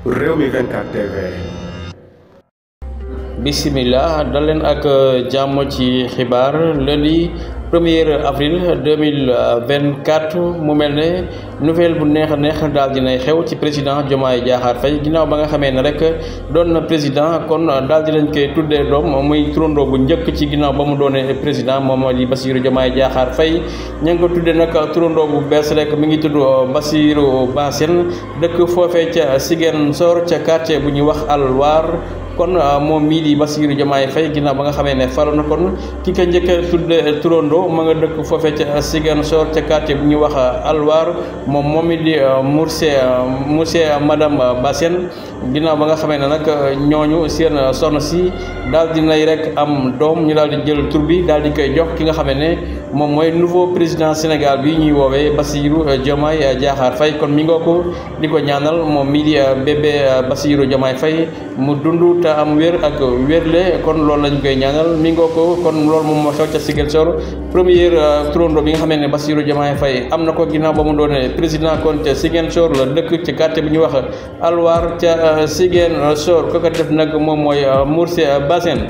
Rewmi 24 TV. Bismillah dal leen ak jàmm ci xibaar lundi 1er avril 2024 mu mel ne nouvelle bu neex a neex daal dinay xew ci président Diomaye Diakhar Faye ginnaaw ba nga xamee ne rek doon na président kon daal di lañ koy tuddee doom muy turandoo bu njëkk ci ginnaaw ba mu doonee président moom di Bassirou Diomaye Diakhar Faye ña ngi ko tuddee nag turandoo bu bees rek mi ngi tudd Bassirou Bassène dëkk foofee ca Ziguinchor ca quartier bu ñuy wax Alwar kon moom mii di Bassirou Diomaye Faye ginnaaw ba nga xamee ne falu na kon ki ko njëkk a tudde turandoo ma nga dëkk foofee ca Ziguinchor ca quartier bu ñuy wax Alwar moom mi di monsieur madame Bassène ginnaaw ba nga xamee ne nag ñooñu seen soxna si daal di nay rek am doom ñu daal di jël tur bi daal di koy jox ki nga xamee ne moom mooy nouveau président Sénégal bi ñuy woowee Bassirou Diomaye Diakhar Faye kon mi ngoo ko di ko ñaanal moom mii di bébé Bassirou Diomaye Faye mu dund te am wér ak wérle kon loolu lañ koy ñaanal mi ngoo ko kon loolu moom moo xew ca Ziguinchor première turandoo bi nga xamee ne Bassirou Diomaye Faye am na ko ginnaaw ba mu doone président kon ca Ziguinchor la dëkk ci quartier bi ñuy wax Alwar ca Ziguinchor ko ko def nag moom mooy Monsieur Bassène